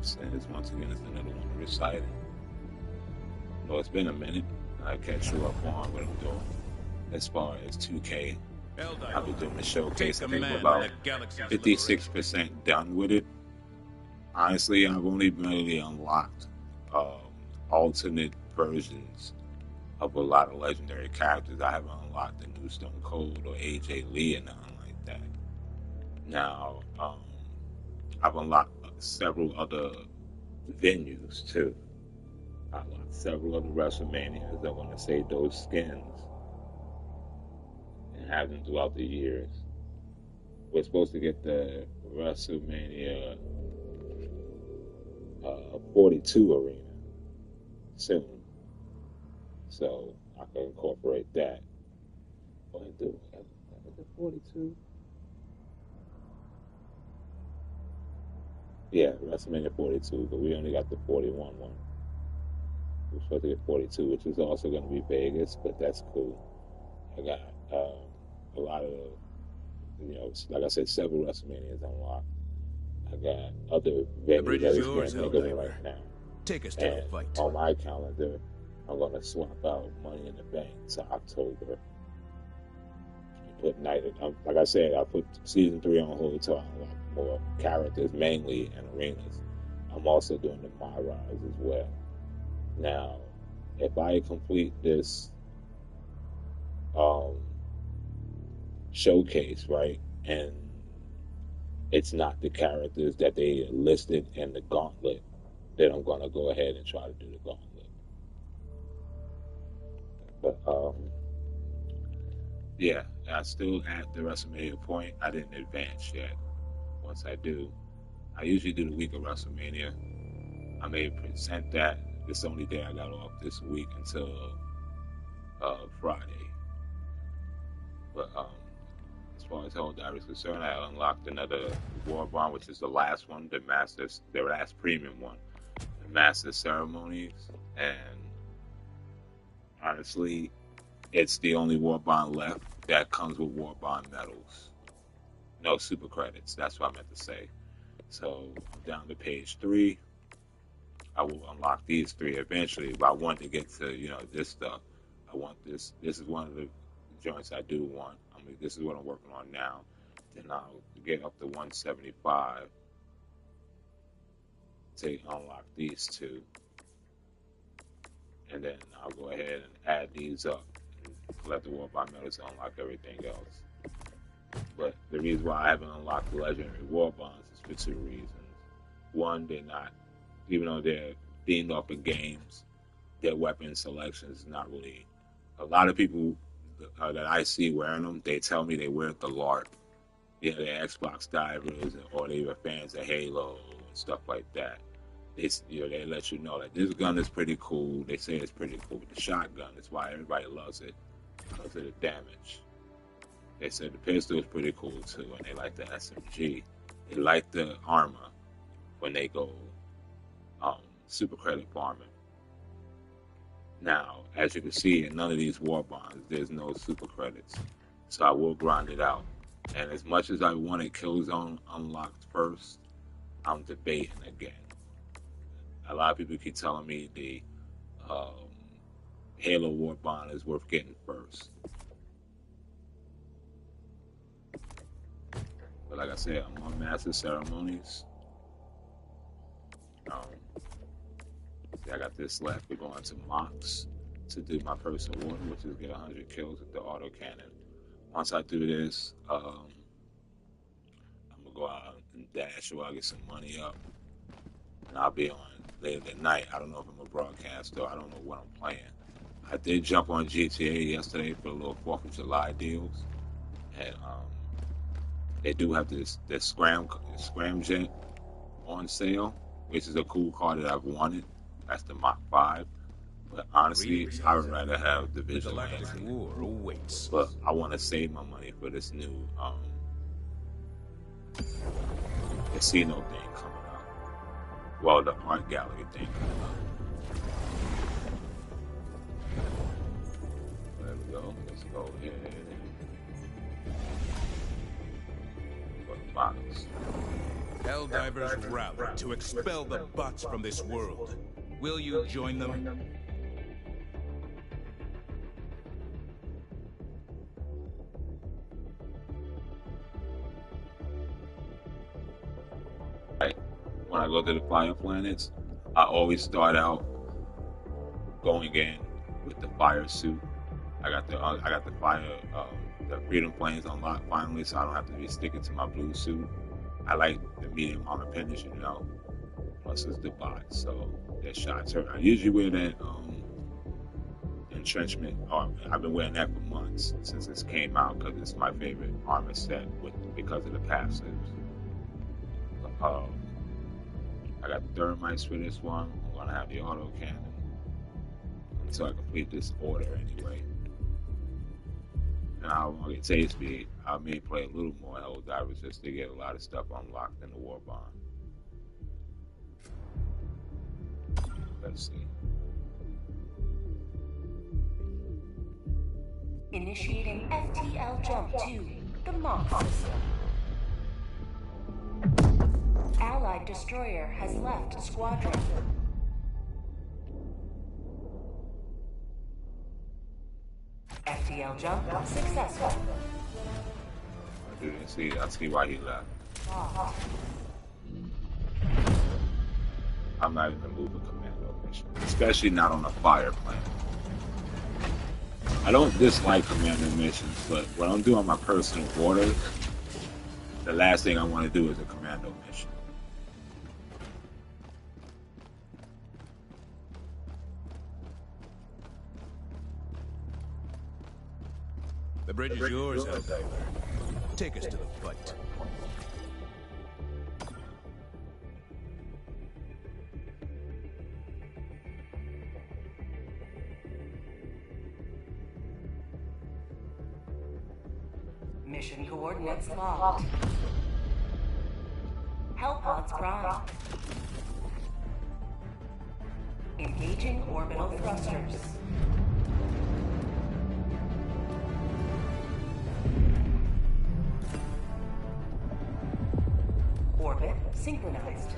Helldivers, and it's once again it's another one reciting. Well, it's been a minute. I catch you up on what I'm doing. As far as 2K, I'll be doing the showcase. I think we're about 56% done with it. Honestly, I've only really unlocked alternate versions of a lot of legendary characters. I haven't unlocked the new Stone Cold or AJ Lee or nothing like that. Now, I've unlocked several other venues too. I unlocked several other WrestleManias. I want to save those skins and have them throughout the years. We're supposed to get the WrestleMania 42 arena soon, so I can incorporate that. What I do? The 42. Yeah, WrestleMania 42, but we only got the 41 one. We're supposed to get 42, which is also going to be Vegas, but that's cool. I got a lot of, like I said, several WrestleManias unlocked. I got other venues that I can't think of right now. Take us to the fight. On my calendar, I'm going to swap out Money in the Bank to October. Put like I said, I put season 3 on hold until I unlock more characters, mainly in arenas. I'm also doing the My Rise as well. Now, if I complete this showcase, right, and it's not the characters that they listed in the gauntlet, then I'm going to go ahead and try to do the gauntlet. But, yeah, I'm still at the WrestleMania point. I didn't advance yet. Once I do, I usually do the week of WrestleMania. I may present that. It's the only day I got off this week until Friday. But as far as Helldivers is concerned, I unlocked another Warbond, which is the last one, the last premium one, the Master Ceremonies. And honestly, it's the only Warbond left that comes with Warbond medals. No super credits. That's what I meant to say. So I'm down to page 3. I will unlock these 3 eventually, but I want to get to, this stuff. I want this. This is one of the joints I do want. This is what I'm working on now. Then I'll get up to 175 to unlock these 2. And then I'll go ahead and add these up and let the Warbond medals unlock everything else. But the reason why I haven't unlocked the legendary Warbonds is for 2 reasons. One, they're not, even though they're themed off of games, their weapon selection is not really. A lot of people that I see wearing them, they tell me they wear it the LARP. They're Xbox divers, or they were fans of Halo and stuff like that. They let you know that this gun is pretty cool. They say it's pretty cool. The shotgun is why everybody loves it, because of the damage. They said the pistol is pretty cool too, and they like the SMG. They like the armor when they go super credit farming. Now, as you can see, in none of these Warbonds, there's no super credits. So I will grind it out. And as much as I wanted Killzone unlocked first, I'm debating again. A lot of people keep telling me the Halo Warbond is worth getting first. But like I said, I'm on Master Ceremonies. I got this left. We're going to Mox to do my first award, which is get 100 kills with the autocannon. Once I do this, I'm going to go out and dash, or I'll get some money up. And I'll be on later that night. I don't know if I'm a broadcaster. I don't know what I'm playing. I did jump on GTA yesterday for a little 4th of July deals. And they do have this Scramjet on sale, which is a cool car that I've wanted. That's the Mach 5. But honestly, I would rather have the Vigilante. But I want to save my money for this new casino thing coming up. Well, the art gallery thing coming up. There we go. Let's go ahead and go to box. Helldivers rally to expel the bots from this world. Will you join them? When I go to the fire planets, I always start out going in with the fire suit. I got the fire, the freedom planes unlocked finally, so I don't have to be sticking to my blue suit. I like the medium armor finish, plus it's the bots, so that shots hurt. I usually wear that entrenchment armor. I've been wearing that for months since it came out because it's my favorite armor set because of the passives. I got the thermites for this one. I'm gonna have the auto cannon until I complete this order anyway. And how long it takes me, I may play a little more Helldivers just to get a lot of stuff unlocked in the Warbond. Let's see. Initiating FTL jump to the Mach system. Allied destroyer has left squadron. FTL jump successful. I didn't see. I see why he left. I'm not even moving commando mission, especially not on a fire planet. I don't dislike commando missions, but when I'm doing my personal orders, the last thing I want to do is a commando mission. The bridge is yours, Helldiver. Take us to the fight. Mission coordinates locked. Hellpods prime. Engaging orbital thrusters. Orbit synchronized.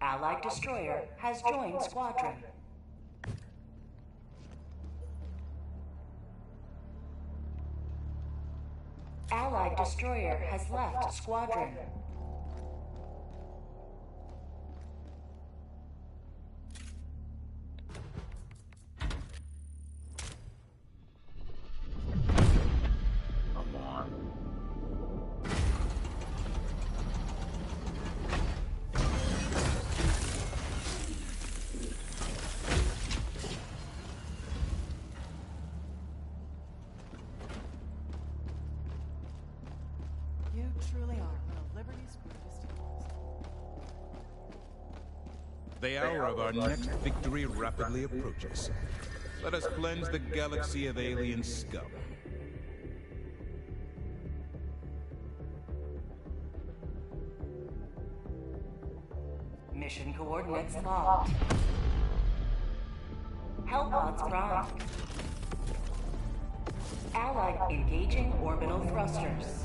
Allied destroyer has joined squadron. Allied destroyer has left squadron. Come on. You truly are one of Liberty's greatest heroes. The hour of our next victory rapidly approaches. Let us cleanse the galaxy of alien scum. Mission coordinates locked. Hellpods primed. Allied engaging orbital thrusters.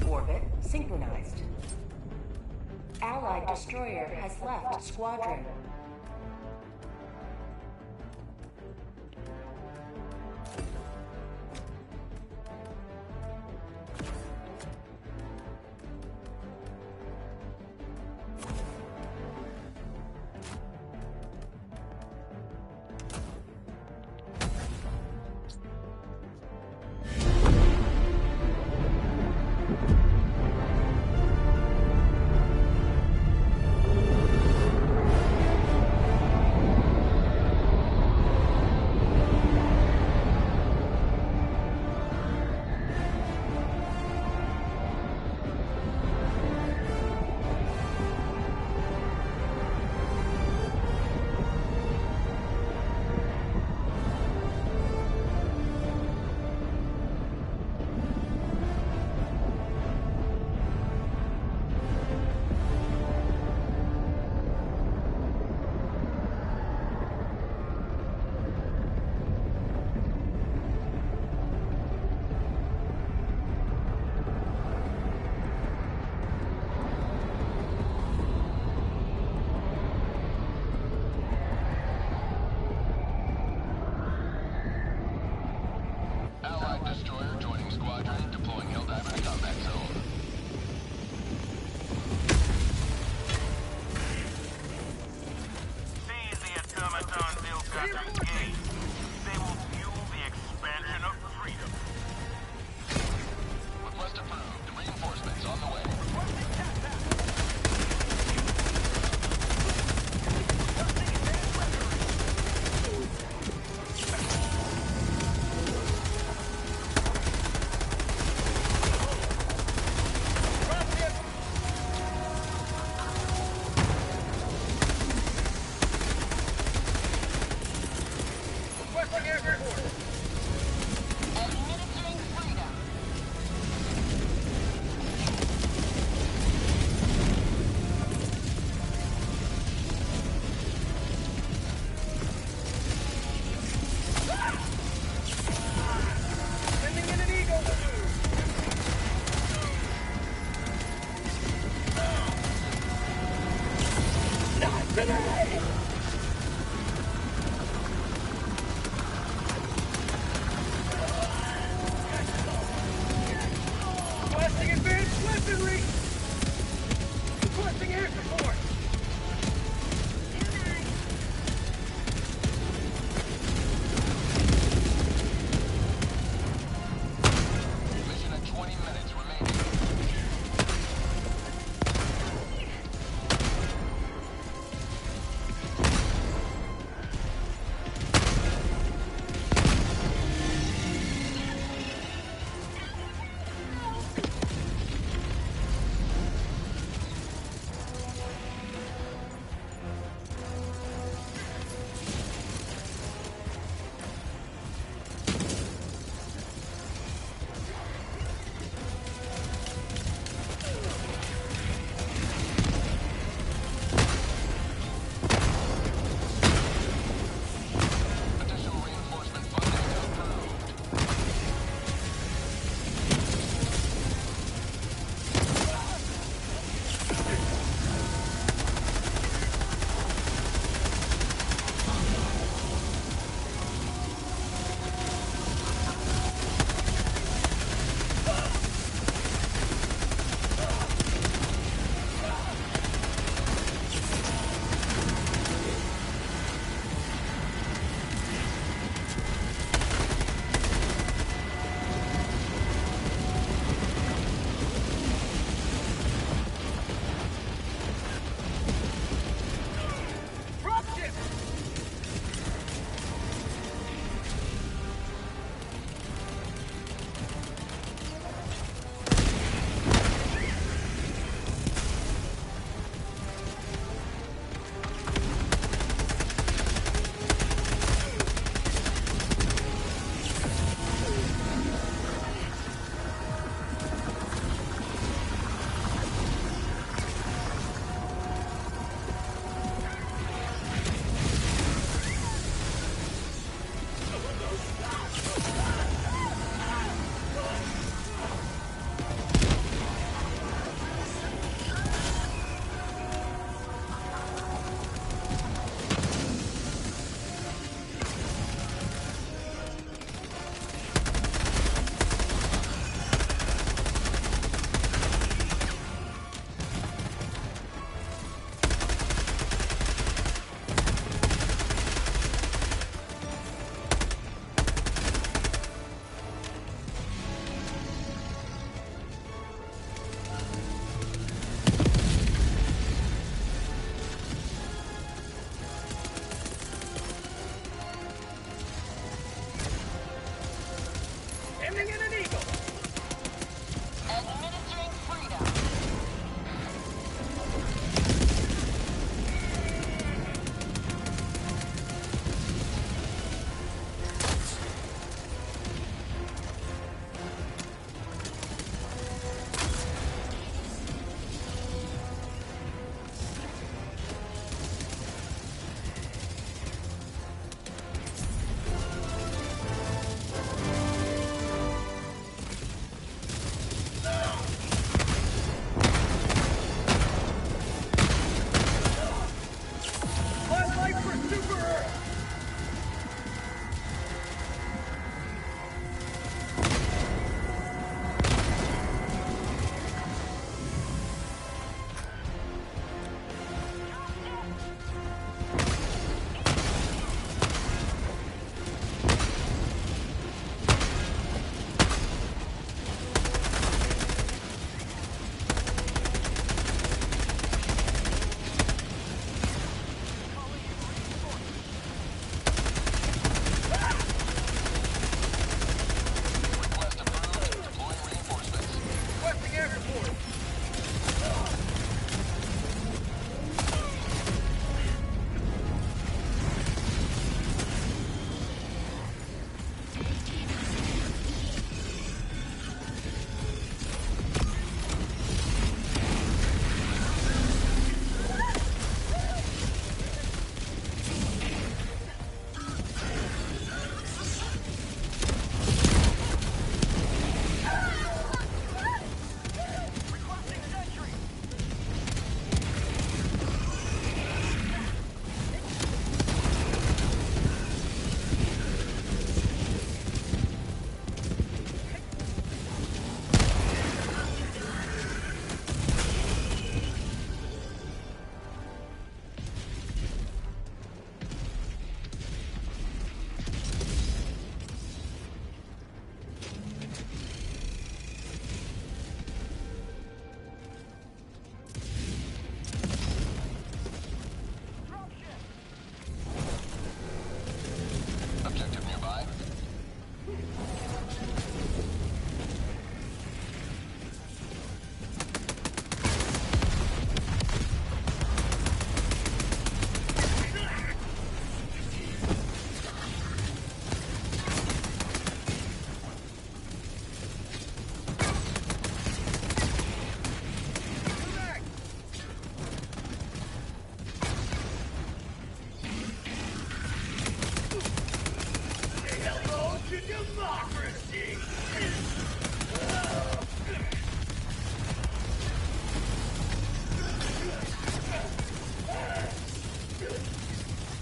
Orbit synchronized. Allied destroyer has left squadron. Destroyer joining squadron, deploying Helldivers combat zone. Seize the automatons ill-gotten gains. They will fuel the expansion of freedom. Request approved. Reinforcements on the way. Requesting advanced weaponry! Requesting air support! Mission at 20 minutes remaining.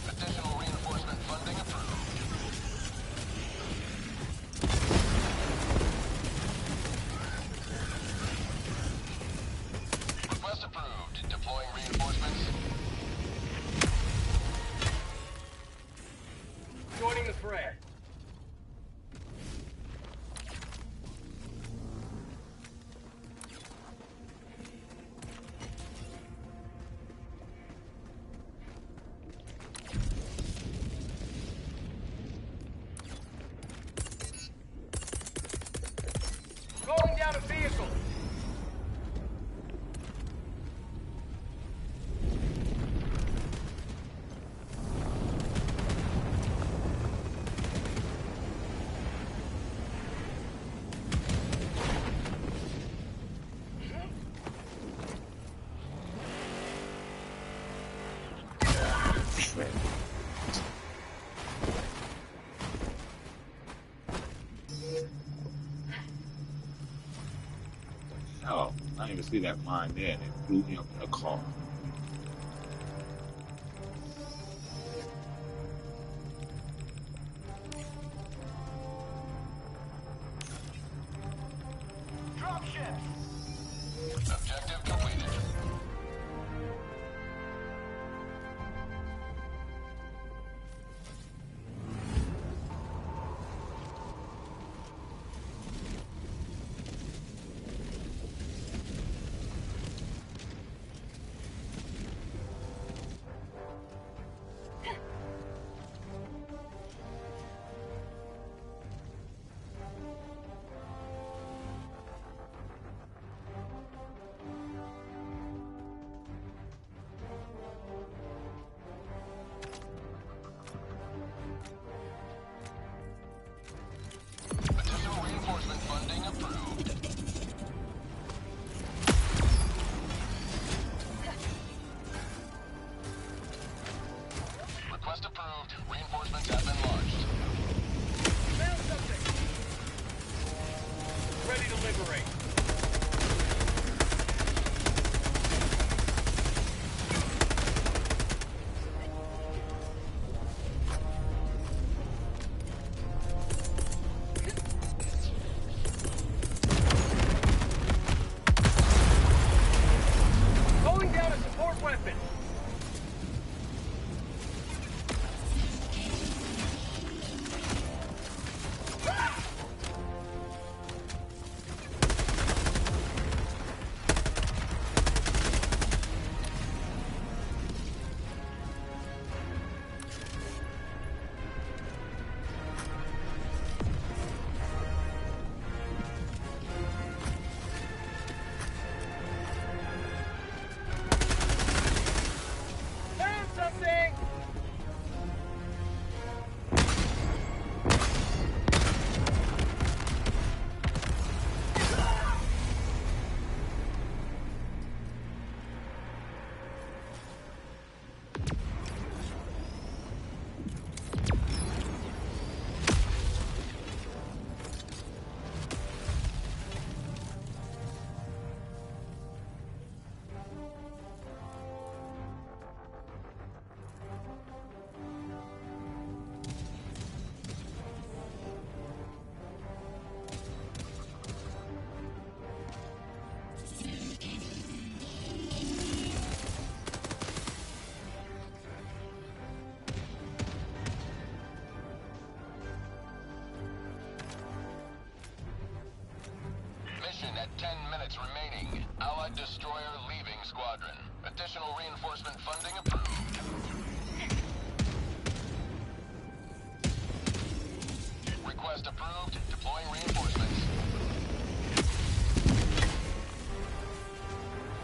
Additional reinforcement funding approved. Request approved. Deploying reinforcements. Joining the fray. Calling down a vehicle. Oh, I didn't even see that mine there, and it blew me up in a car. Dropships. Objective completed. Additional reinforcement funding approved. Request approved. Reinforcements have been launched. Found something. Ready to liberate. Calling down a support weapon. Found something. Mission at 10 minutes remaining. Allied destroyer leaving squadron. Additional reinforcement funding approved. Request approved. Deploying reinforcements.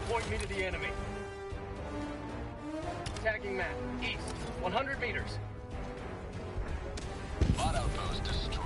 Point me to the enemy. Tagging map. East. 100 meters. Bot outpost destroyed.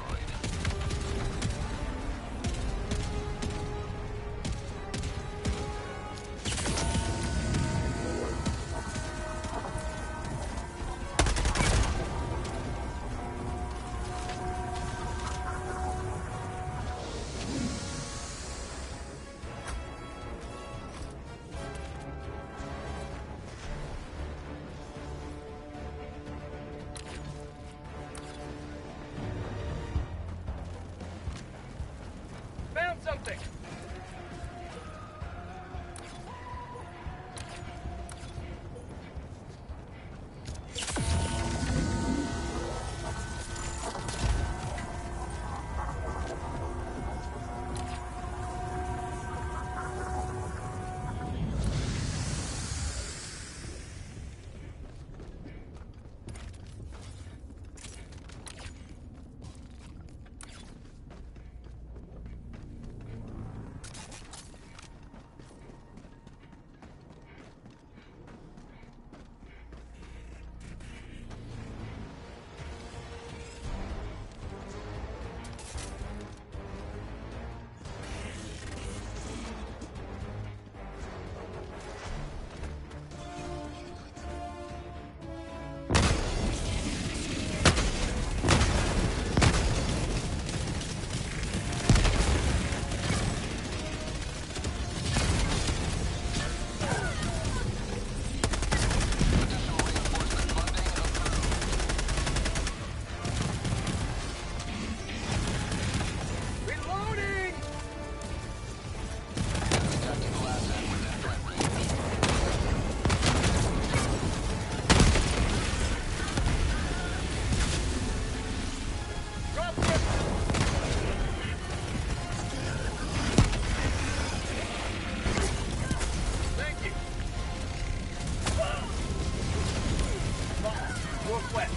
west.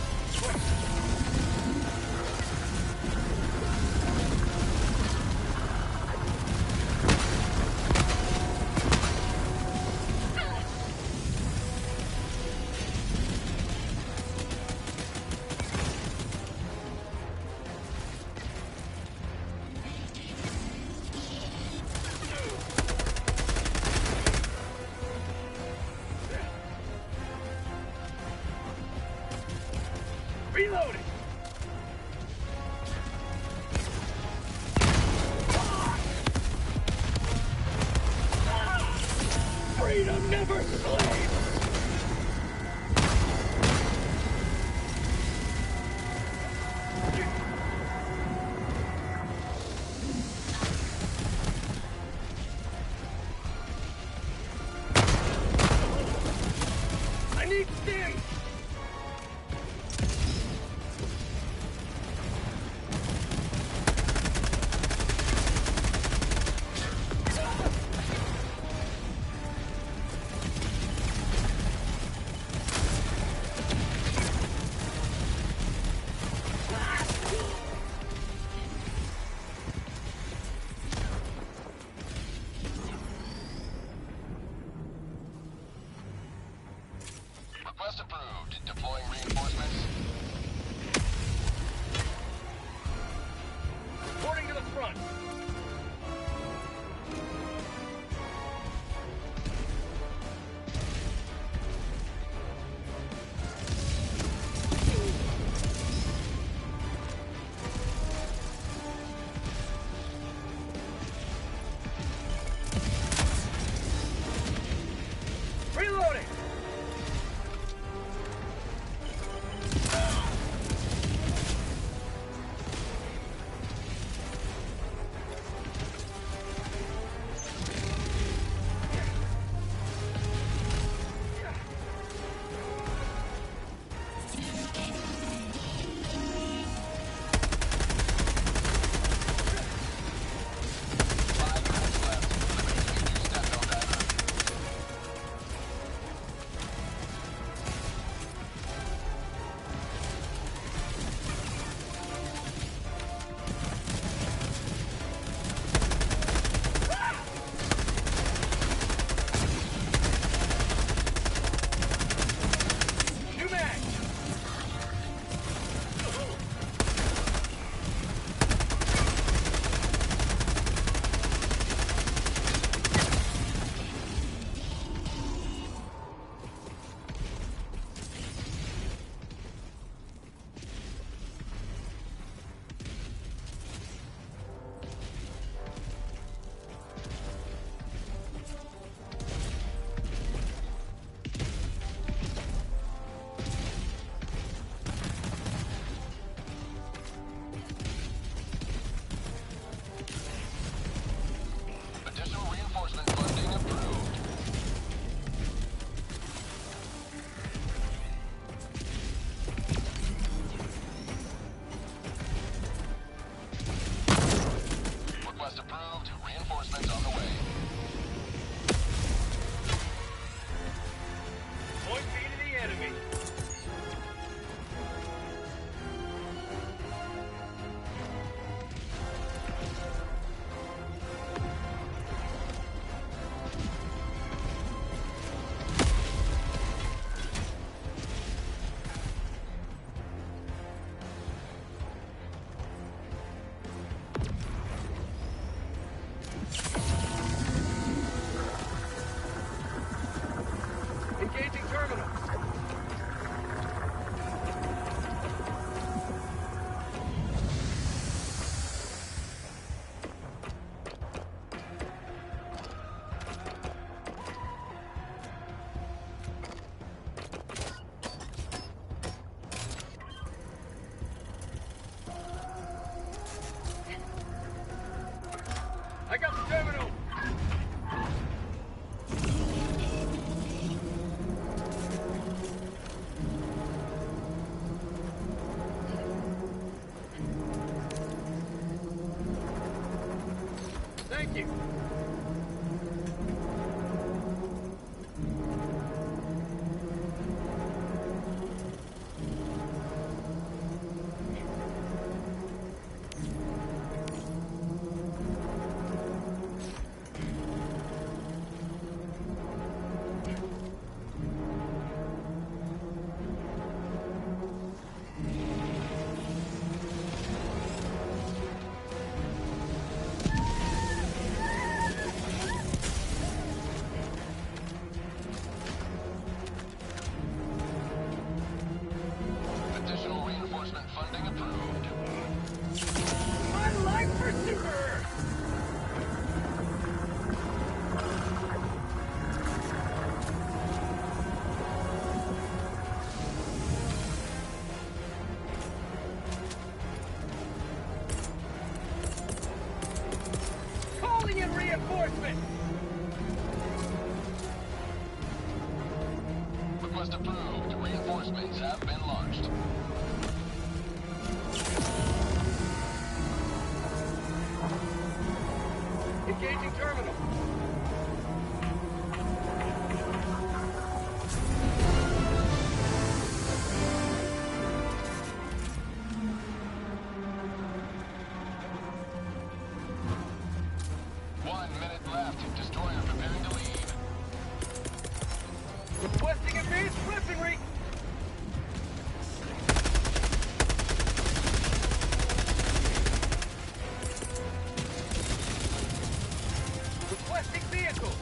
Reloading! Freedom never sleeps! I need stim! Request approved. Deploying reinforcements. Reporting to the front. Reloading! New mag! Additional reinforcement funding approved. Request approved. Reinforcements on the way. Point B to the enemy. Engaging terminal. I got the terminal. Thank you. approved. Reinforcements have been launched. Engaging terminal. One minute left. Destroyer preparing to leave. Requesting advanced weaponry. Requesting vehicle.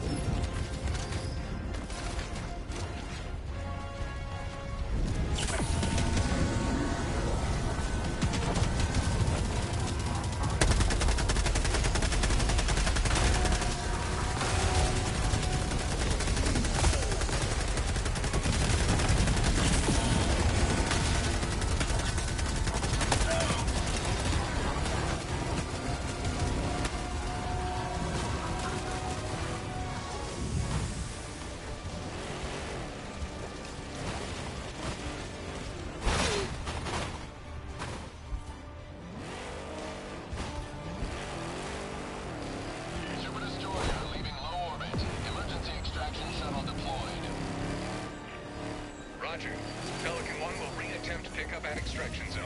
Super destroyer leaving low orbit. Emergency extraction shuttle deployed. Roger. Pelican 1 will re-attempt pickup at extraction zone.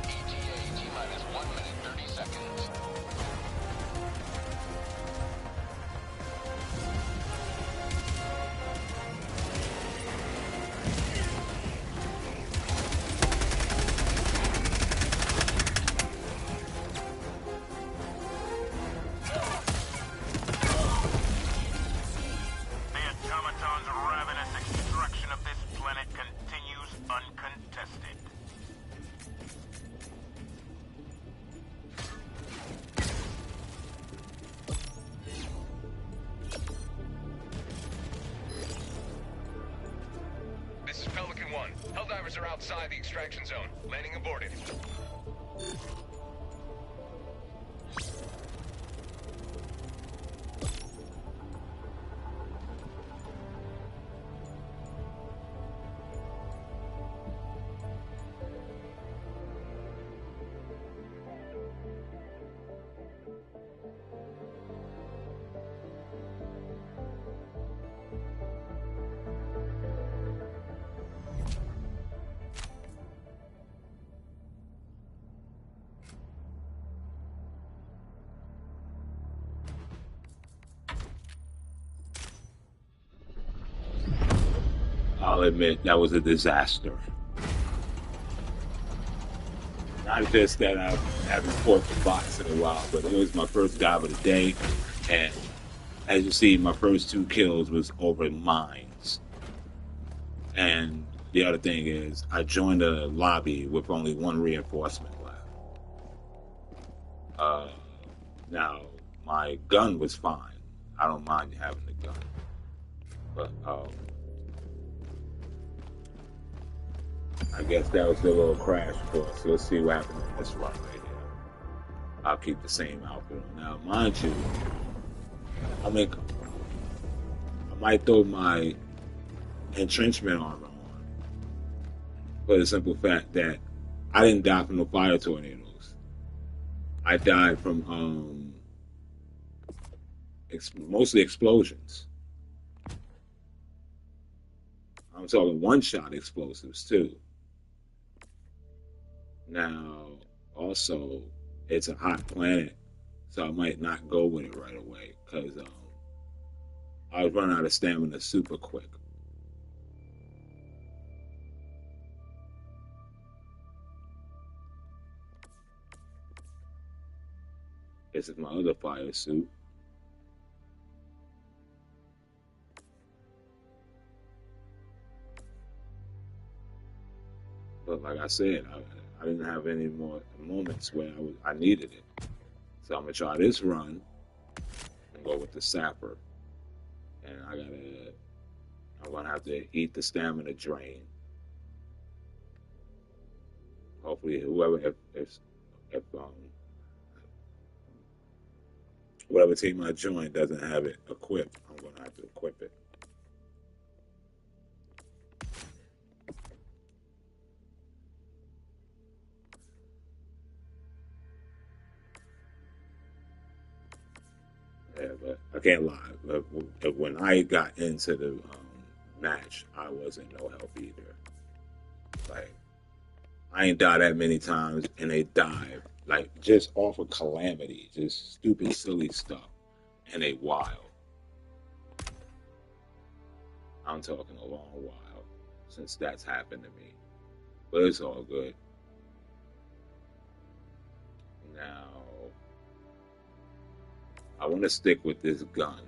ETA T-minus 1 minute 30 seconds. The automaton's ravenous extraction of this planet continues uncontested. This is Pelican 1. Helldivers are outside the extraction zone. Landing aborted. I'll admit that was a disaster. Not just that I haven't fought the box in a while, but it was my first dive of the day, and as you see, my first 2 kills was over mines. And the other thing is, I joined a lobby with only 1 reinforcement left. Now, my gun was fine. I don't mind having the gun. But, I guess that was the little crash course. So let's see what happens in this run right here. I'll keep the same outfit on. Now, mind you, I might throw my entrenchment armor on for the simple fact that I didn't die from the fire tornadoes. I died from mostly explosions. I'm talking one-shot explosives too. Now, also, it's a hot planet, so I might not go with it right away because I was running out of stamina super quick. This is my other fire suit. But like I said, I didn't have any more moments where I needed it. So I'm gonna try this run and go with the sapper. And I'm gonna have to eat the stamina drain. Hopefully, whoever if whatever team I join doesn't have it equipped, I'm gonna have to equip it. Yeah, but I can't lie. But when I got into the match, I wasn't no help either. Like, I ain't died that many times, and they died like just off of calamity, just stupid, silly stuff, and they wild. I'm talking a long while since that's happened to me, but it's all good. Now, I want to stick with this gun.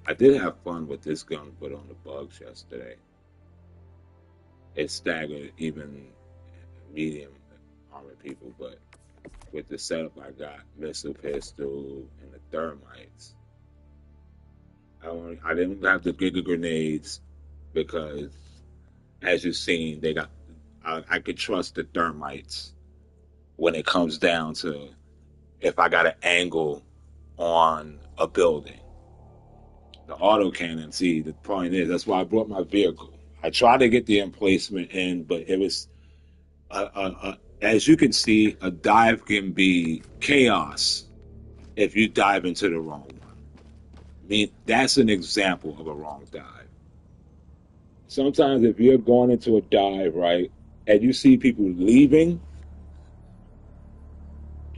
I did have fun with this gun put on the bugs yesterday. It staggered even medium armored people, but with the setup I got, missile pistol and the thermites, I didn't have the Giga grenades because, as you've seen, they got. I could trust the thermites when it comes down to if I got an angle on a building. The autocannon, see, the point is, that's why I brought my vehicle. I tried to get the emplacement in, but it was, as you can see, a dive can be chaos if you dive into the wrong one. I mean, that's an example of a wrong dive. Sometimes if you're going into a dive, right, and you see people leaving,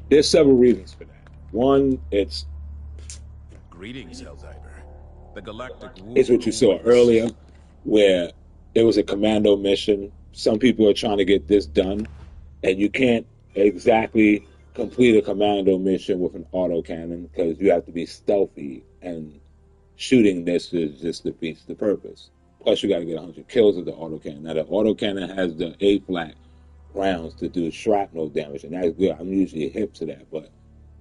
there's several reasons for that. One, it's Greetings, Helldiver. The galactic it's what you saw earlier, where there was a commando mission. Some people are trying to get this done, and you can't exactly complete a commando mission with an autocannon because you have to be stealthy, and shooting this just defeats the purpose. Plus, you got to get 100 kills with the autocannon. Now, the autocannon has the A-flat rounds to do shrapnel damage, and that's good. I'm usually hip to that, but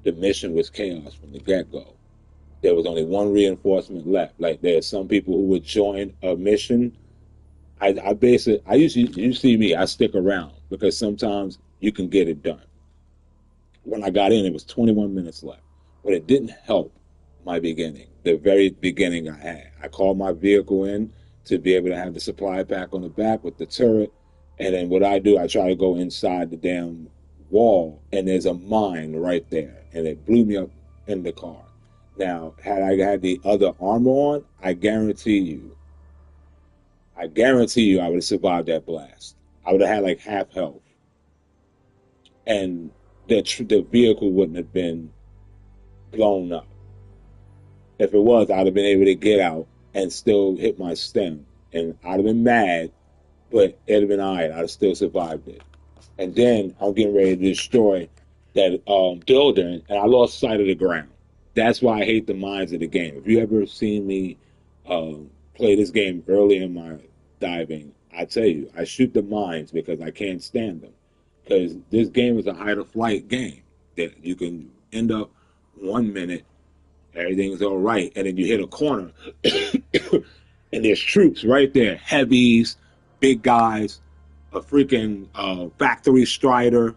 the mission was chaos from the get-go. There was only one reinforcement left. Like, there's some people who would join a mission. You see me, I stick around because sometimes you can get it done. When I got in, it was 21 minutes left, but it didn't help my beginning. The very beginning I called my vehicle in to be able to have the supply pack on the back with the turret. And then what I do, I try to go inside the damn wall, and there's a mine right there, and it blew me up in the car. Now, had I had the other armor on, I guarantee you, I would have survived that blast. I would have had like half health, and the vehicle wouldn't have been blown up. If it was, I'd have been able to get out and still hit my stem, and I'd have been mad, but it'd have been all right. I'd have still survived it. And then I'm getting ready to destroy that building, and I lost sight of the ground. That's why I hate the mines of the game. If you ever seen me play this game early in my diving, I tell you, I shoot the mines because I can't stand them. Because this game is a hide-or-flight game that you can end up 1 minute, everything's all right, and then you hit a corner, and there's troops right there, heavies, big guys, a freaking factory strider.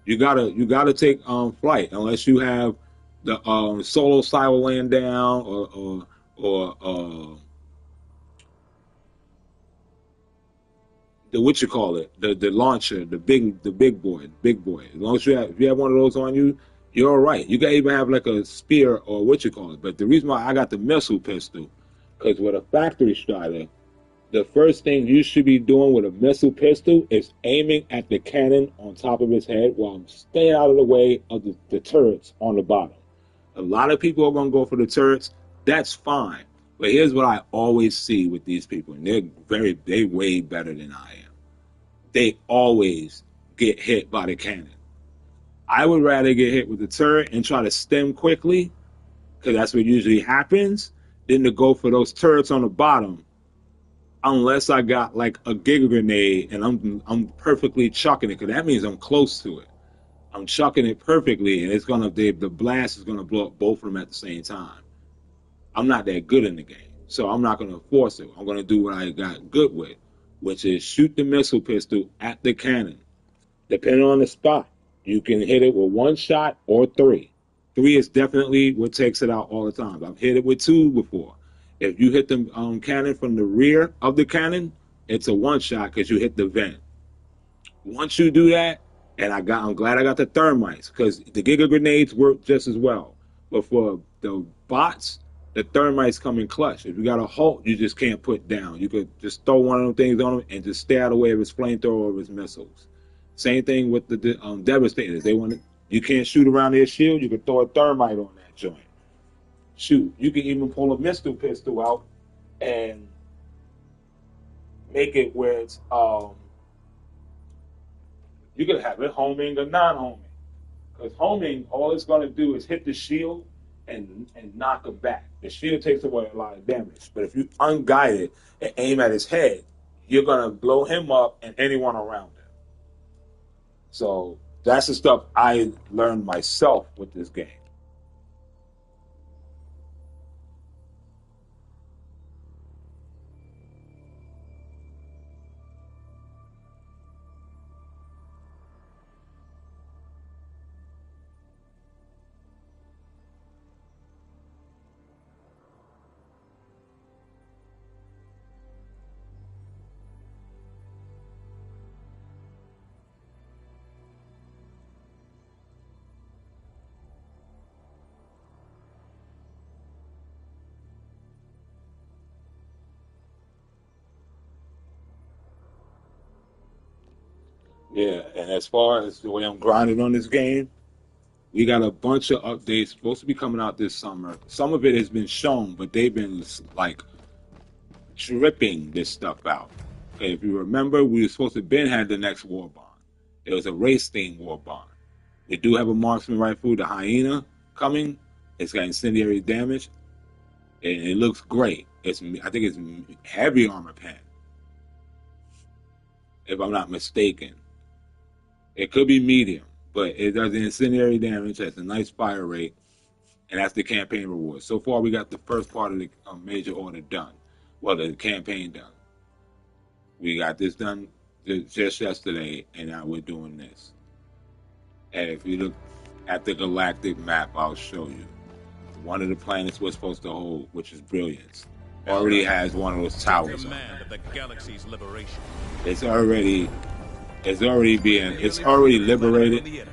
You gotta take flight unless you have the solo silo laying down or the what you call it, the launcher, the big boy. As long as if you have one of those on you, you're all right. You can even have like a spear or what you call it. But the reason why I got the missile pistol, because with a factory strider, the first thing you should be doing with a missile pistol is aiming at the cannon on top of his head while staying out of the way of the turrets on the bottom. A lot of people are going to go for the turrets. That's fine. But here's what I always see with these people, and they way better than I am. They always get hit by the cannon. I would rather get hit with the turret and try to stem quickly, because that's what usually happens, than to go for those turrets on the bottom. unless I got like a Giga Grenade and I'm perfectly chucking it, because that means I'm close to it. I'm chucking it perfectly, and it's gonna the blast is gonna blow up both of them at the same time. I'm not that good in the game, so I'm not gonna force it. I'm gonna do what I got good with, which is shoot the missile pistol at the cannon. Depending on the spot, you can hit it with one shot or three. Three is definitely what takes it out all the time. I've hit it with two before. If you hit the cannon from the rear of the cannon, it's a one shot because you hit the vent. Once you do that, and I'm glad I got the thermites, because the Giga Grenades work just as well. But for the bots, the thermites come in clutch. If you got a Hulk, you just can't put down. You could just throw one of them things on him and just stay out of the way of his flamethrower or his missiles. Same thing with the Devastators. You can't shoot around their shield. You can throw a thermite on that joint. Shoot, you can even pull a missile pistol out and make it where it's you can have it homing or non-homing. Because homing, all it's going to do is hit the shield and knock him back. The shield takes away a lot of damage. But if you unguide it and aim at his head, you're going to blow him up and anyone around him. So that's the stuff I learned myself with this game. Yeah, and as far as the way I'm grinding on this game, we got a bunch of updates supposed to be coming out this summer. Some of it has been shown, but they've been like dripping this stuff out. Okay, if you remember, we were supposed to had the next Warbond. It was a race-themed Warbond. They do have a marksman rifle, the Hyena, coming. It's got incendiary damage, and it looks great. I think it's heavy armor pen, if I'm not mistaken. It could be medium, but it does the incendiary damage, has a nice fire rate, and that's the campaign reward. So far, we got the first part of the major order done. Well, the campaign done. We got this done just yesterday, and now we're doing this. And if you look at the galactic map, I'll show you. One of the planets we're supposed to hold, which is Brilliance, already has one of those towers on it. Of the galaxy's liberation. It's already liberated,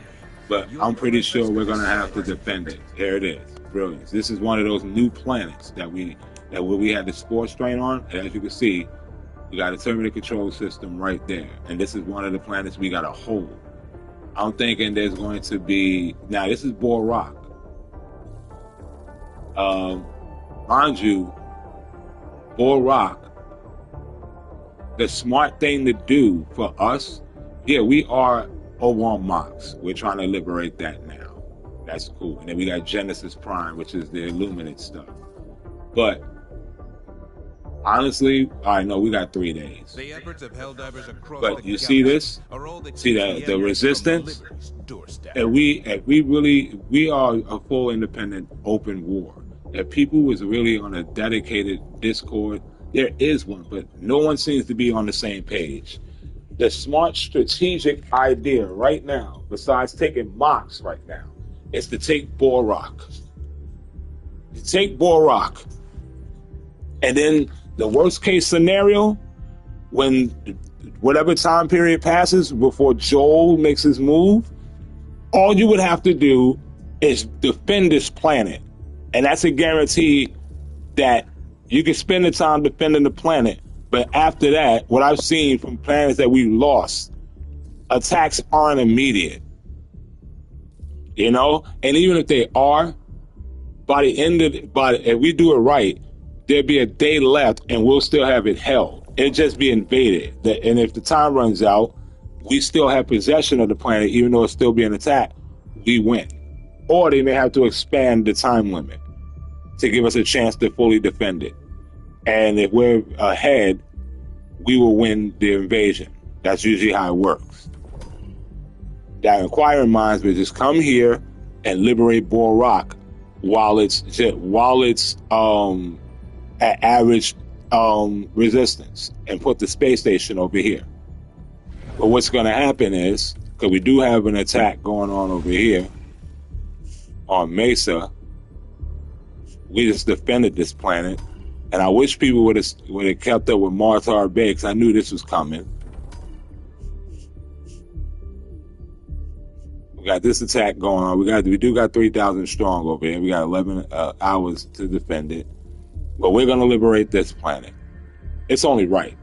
but I'm pretty sure we're gonna have to defend it. Here it is, Brilliance. This is one of those new planets that we had the spore strain on, and as you can see, we got a terminal control system right there, and this is one of the planets we gotta hold. I'm thinking there's going to be, now this is Boar Rock. Mind you, Boar Rock, the smart thing to do for us, yeah, we are over on Mox. We're trying to liberate that now. That's cool. And then we got Genesis Prime, which is the Illuminate stuff. But honestly, I know we got 3 days. The efforts of Helldivers across but you see this? See that the resistance? And we are a full independent open war. If people was really on a dedicated Discord, there is one, but no one seems to be on the same page. The smart strategic idea right now, besides taking Mox right now, is to take Boar Rock. You take Boar Rock, and then the worst case scenario, when whatever time period passes before Joel makes his move, all you would have to do is defend this planet. And that's a guarantee that you can spend the time defending the planet. But after that, what I've seen from planets that we lost, attacks aren't immediate. You know? And even if they are, by the end of if we do it right, there'll be a day left and we'll still have it held. It'll just be invaded. And if the time runs out, we still have possession of the planet, even though it's still being attacked, we win. Or they may have to expand the time limit to give us a chance to fully defend it. And if we're ahead, we will win the invasion. That's usually how it works. That inquiring minds will just come here and liberate Bor Rock while it's at average resistance, and put the space station over here. But what's going to happen is, because we do have an attack going on over here on Mesa, we just defended this planet, and I wish people would have kept up with Martar Bay, because I knew this was coming. We got this attack going on. We do got 3,000 strong over here. We got 11 hours to defend it, but we're gonna liberate this planet. It's only right.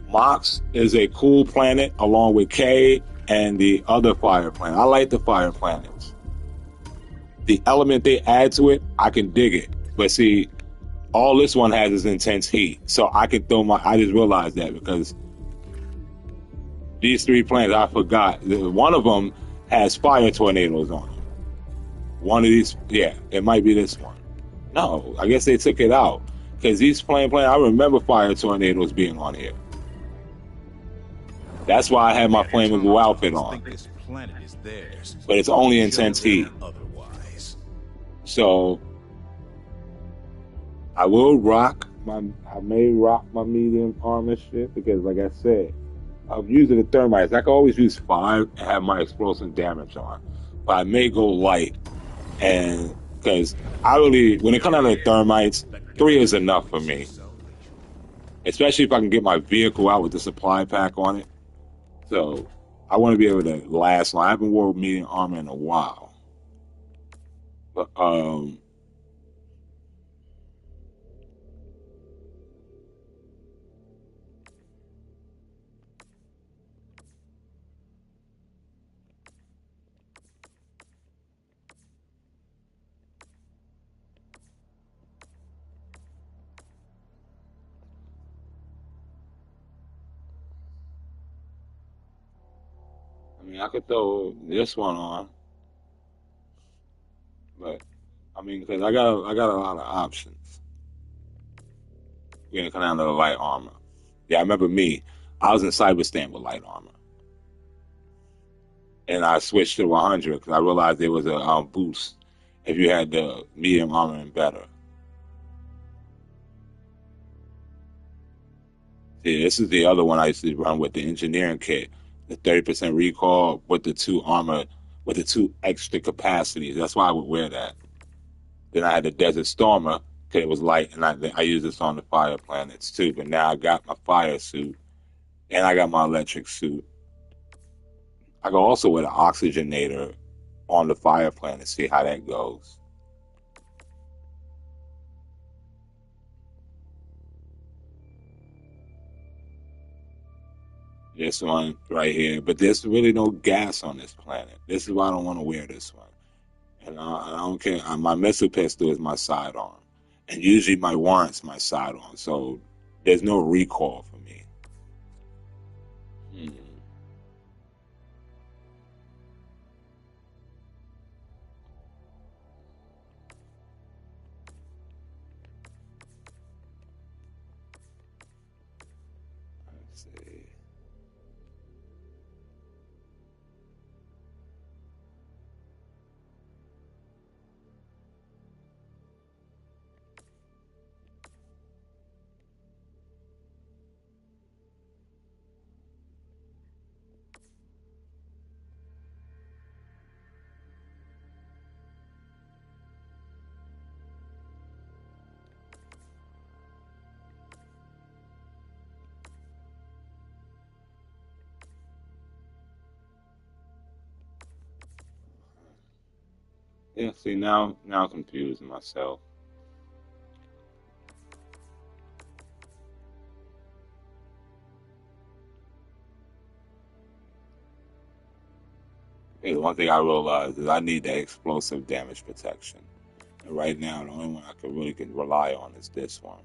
Mox is a cool planet, along with K and the other fire planet. I like the fire planets. The element they add to it, I can dig it. But see, all this one has is intense heat, so I can throw my. I just realized that because these 3 planets, I forgot. One of them has fire tornadoes on it. One of these, yeah, it might be this one. No, I guess they took it out because these planets. I remember fire tornadoes being on here. That's why I had my flammable outfit on. This planet is theirs, but it's only intense heat. Otherwise, so I will rock my. I may rock my medium armor shit because, like I said, I'm using the thermites. I can always use 5 and have my explosive damage on, but I may go light, and because I really, when it comes down to the thermites, 3 is enough for me. Especially if I can get my vehicle out with the supply pack on it. So I want to be able to last long. I haven't worn medium armor in a while, but I mean, I could throw this one on, but I mean, because I got a lot of options. We're gonna come down to the light armor. Yeah, I remember me. I was in cyberstamp with light armor, and I switched to 100 because I realized there was a boost if you had the medium armor and better. See, this is the other one I used to run with, the engineering kit, the 30% recall with the 2 armor, with the 2 extra capacities. That's why I would wear that. Then I had the Desert Stormer because it was light, and I used this on the fire planets too. But now I got my fire suit, and I got my electric suit. I can also wear the oxygenator on the fire planet, see how that goes. This one right here, but there's really no gas on this planet. This is why I don't want to wear this one. And I don't care. My missile pistol is my sidearm, and usually my warrant's my sidearm. So there's no recall for me. Let's see. Yeah, see, now I'm confusing myself. Okay, the one thing I realized is I need that explosive damage protection. And right now, the only one I can rely on is this one.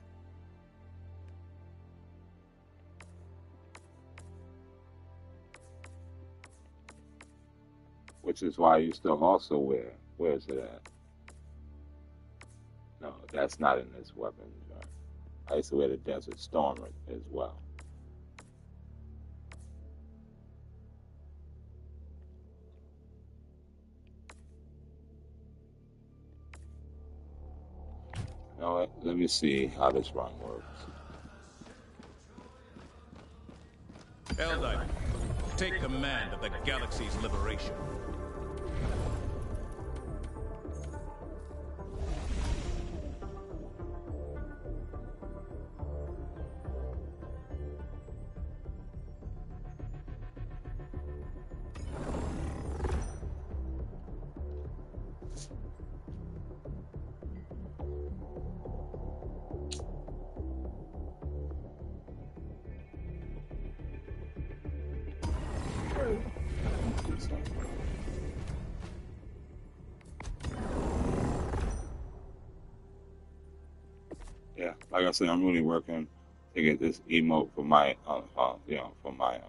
Which is why you still also wear. Where is it at? No, that's not in this weapon. I used to wear the Desert Stormer as well. know what? Let me see how this run works. Helldiver, take command of the galaxy's liberation. Yeah, like I said, I'm really working to get this emote for my, for my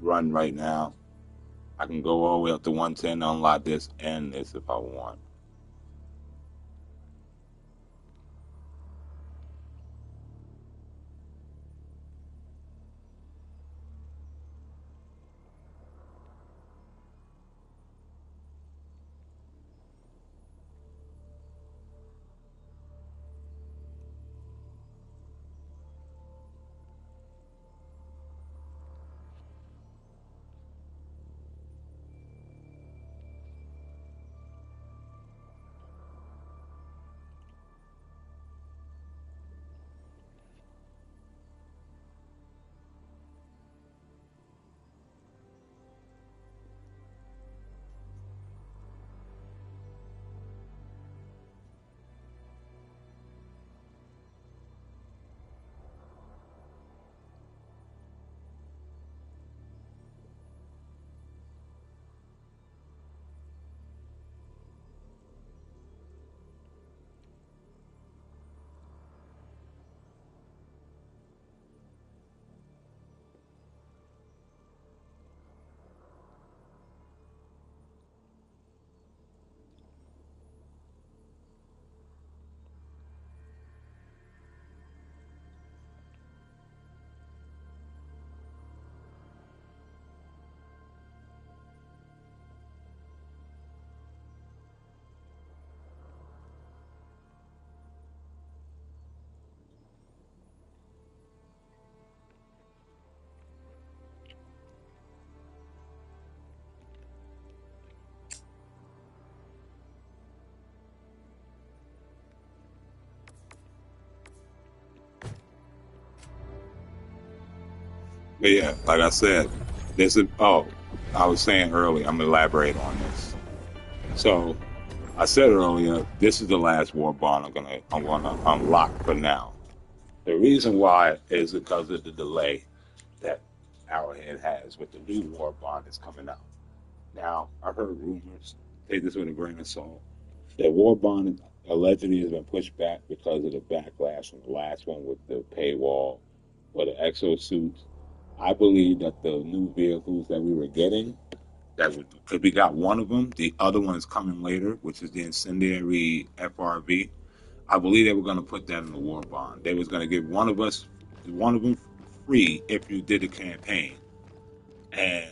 run right now. I can go all the way up to 110 to unlock this and this if I want. But yeah, like I said, this is, I was saying earlier, I'm going to elaborate on this. So I said earlier, this is the last Warbond I'm gonna unlock for now. The reason why is because of the delay that Arrowhead has with the new Warbond that's coming out. Now, I've heard rumors, take this with a grain of salt, that Warbond allegedly has been pushed back because of the backlash from the last one with the paywall or the exosuits. I believe that the new vehicles that we were getting, because we got one of them, the other one is coming later, which is the incendiary FRV. I believe they were going to put that in the war bond. They was going to give one of them free if you did a campaign, and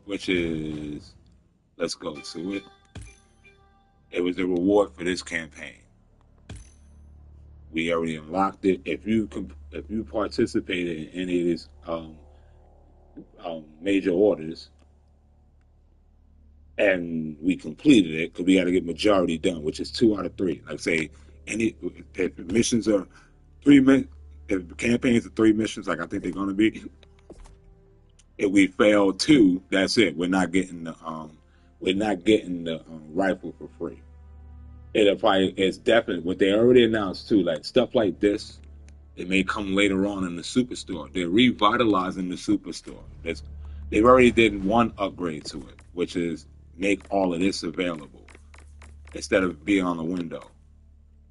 which is, let's go to it. It was a reward for this campaign. We already unlocked it. If you participated in any of these major orders, and we completed it because we got to get majority done, which is 2 out of 3. Like say, if missions are if campaigns are 3 missions, like I think they're going to be, if we fail 2, that's it. We're not getting the rifle for free. It's definitely what they already announced too. Like stuff like this, it may come later on in the superstore. They're revitalizing the superstore. They've already did one upgrade to it, which is make all of this available instead of being on the window.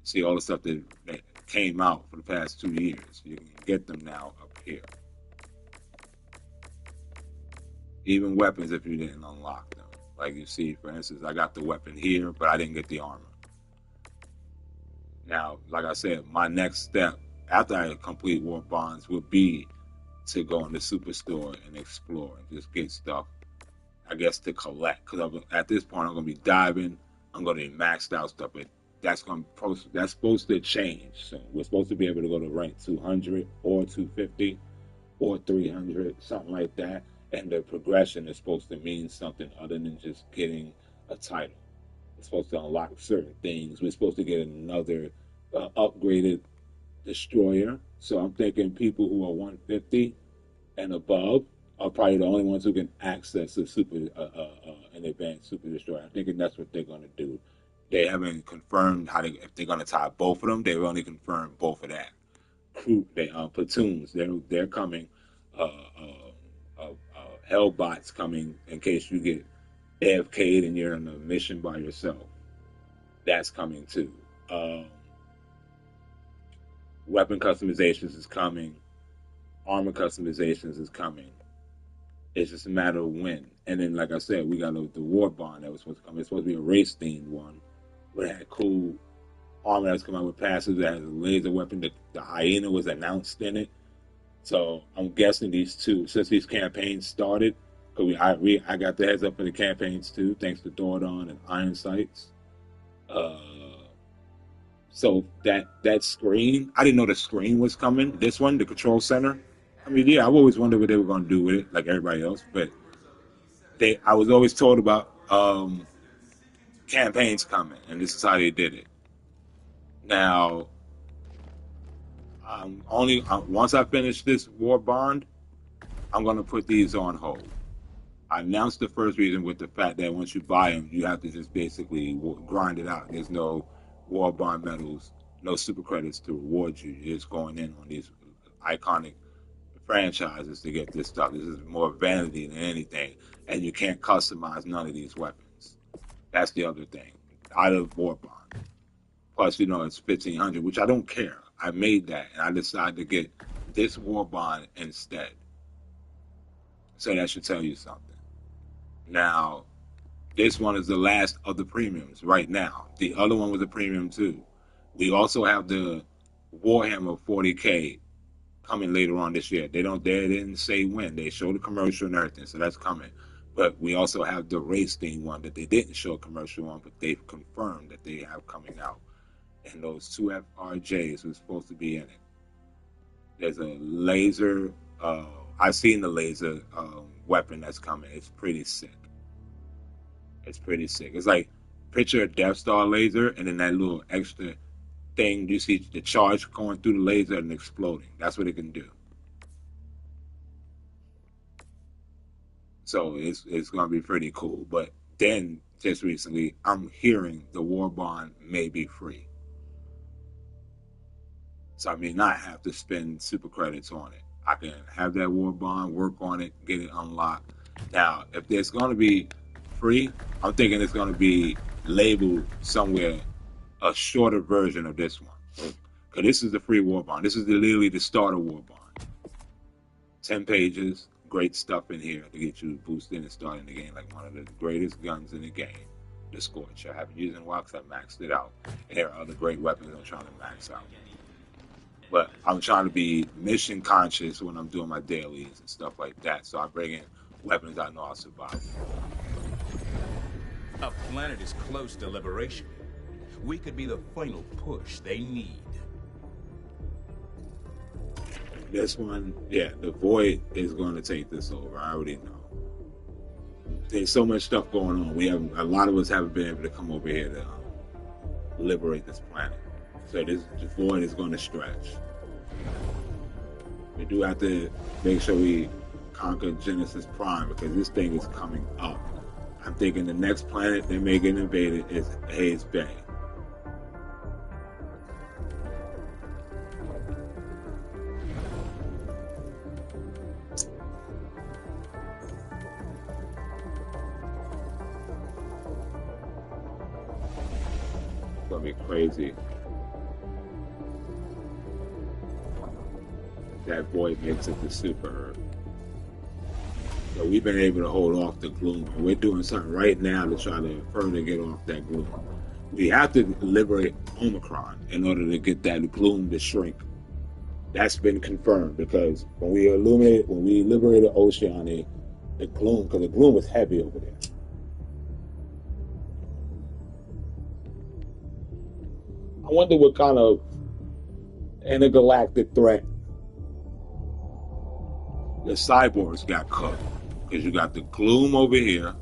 See all the stuff that came out for the past 2 years. You can get them now up here. Even weapons if you didn't unlock them. Like you see, for instance, I got the weapon here, but I didn't get the armor. Now, like I said, my next step after I complete War Bonds would be to go in the superstore and explore and just get stuff, I guess, to collect. Because at this point, I'm going to be diving, I'm going to be maxed out stuff, but that's supposed to change. So we're supposed to be able to go to rank 200 or 250 or 300, something like that. And the progression is supposed to mean something other than just getting a title. It's supposed to unlock certain things. We're supposed to get another upgraded destroyer. So I'm thinking people who are 150 and above are probably the only ones who can access a an advanced super destroyer. I'm thinking that's what they're going to do. They haven't confirmed if they're going to tie both of them. They've only confirmed both of that. Platoons. They're coming. Hellbots coming in case you get AFK'd and you're on a mission by yourself. That's coming too. Weapon customizations is coming. Armor customizations is coming. It's just a matter of when. And then, like I said, we got the Warbond that was supposed to come. It's supposed to be a race-themed one. But it had cool armor that's come out with passives that has a laser weapon. The hyena was announced in it. So I'm guessing these two, since these campaigns started, because I got the heads up for the campaigns too, thanks to Dordon and Iron Sights. So that screen, I didn't know the screen was coming. This one, the control center. I mean, yeah, I've always wondered what they were going to do with it, like everybody else. But I was always told about campaigns coming, and this is how they did it. Now, once I finish this Warbond, I'm going to put these on hold. I announced the first reason with the fact that once you buy them, you have to just basically grind it out. There's no Warbond medals, no super credits to reward you. You're just going in on these iconic franchises to get this stuff. This is more vanity than anything. And you can't customize none of these weapons. That's the other thing. Out of Warbond. Plus, it's 1,500, which I don't care. I made that, and I decided to get this Warbond instead. So that should tell you something. Now, this one is the last of the premiums right now. The other one was a premium too. We also have the Warhammer 40K coming later on this year. They didn't say when. They showed a commercial and everything, so that's coming. But we also have the race theme one that they didn't show a commercial on, but they've confirmed that they have coming out. And those two FRJs were supposed to be in it. There's a laser. I've seen the laser weapon that's coming. It's pretty sick. It's like, picture a Death Star laser and then that little extra thing. You see the charge going through the laser and exploding. That's what it can do. So it's going to be pretty cool. But then, just recently, I'm hearing the Warbond may be free. So I may not have to spend super credits on it. I can have that Warbond, work on it, get it unlocked. Now, if there's going to be free, I'm thinking it's going to be labeled somewhere a shorter version of this one. Because this is the free Warbond. This is literally the starter Warbond. 10 pages, great stuff in here to get you boosted and starting the game like one of the greatest guns in the game, the Scorch. I haven't used it in a while because I maxed it out. And there are other great weapons I'm trying to max out. But I'm trying to be mission conscious when I'm doing my dailies and stuff like that. So I bring in weapons I know I'll survive. A planet is close to liberation. We could be the final push they need. This one, yeah, the Void is going to take this over. I already know. There's so much stuff going on. A lot of us haven't been able to come over here to liberate this planet. So the Void is going to stretch. We do have to make sure we conquer Genesis Prime because this thing is coming up. I'm thinking the next planet they may get invaded is Hayes Bay. It's gonna be crazy. That Void makes it to Super Earth. So we've been able to hold off the gloom. We're doing something right now to try to further get off that gloom. We have to liberate Omicron in order to get that gloom to shrink. That's been confirmed because when we liberated Oceania, the gloom was heavy over there. I wonder what kind of intergalactic threat the cyborgs got cooked. Because you got the gloom over here.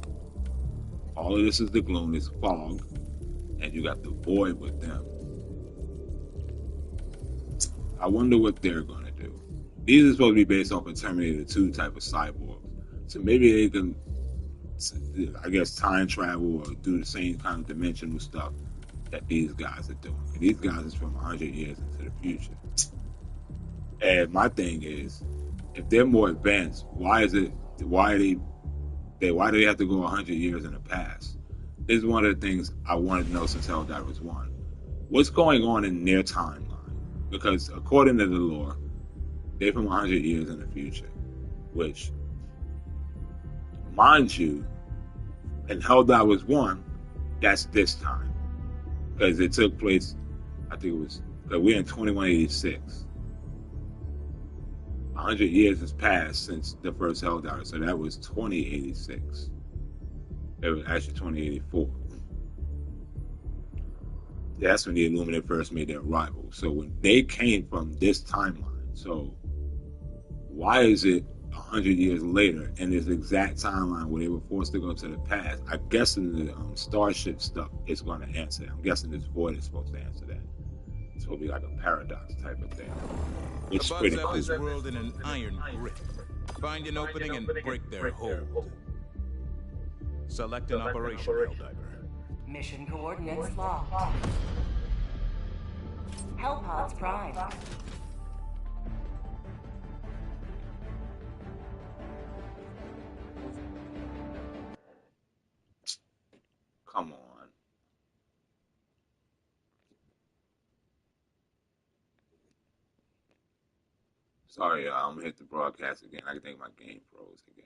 All of this is the gloom, this fog. And you got the void with them. I wonder what they're going to do. These are supposed to be based off of Terminator 2 type of cyborgs. So maybe they can, I guess, time travel or do the same kind of dimensional stuff that these guys are doing. And these guys is from 100 years into the future. And my thing is, if they're more advanced, why do they have to go 100 years in the past? This is one of the things I wanted to know since Helldivers 1. What's going on in their timeline? Because according to the lore, they're from 100 years in the future, which, mind you, in Helldivers 1, that's this time. Because it took place, I think it was, because we're in 2186. 100 years has passed since the first Helldiver, so that was 2086. It was actually 2084. That's when the Illuminati first made their arrival. So when they came from this timeline, so why is it 100 years later in this exact timeline where they were forced to go to the past? I guess in the Starship stuff is going to answer that. I'm guessing this void is supposed to answer that. It's supposed to be like a paradox type of thing. The bots have this world in an iron grip. Find an opening and break their hold. Select an operation, Helldiver. Mission coordinates locked. Hellpods prime. Come on. Sorry, I'm gonna hit the broadcast again. I think my game froze again.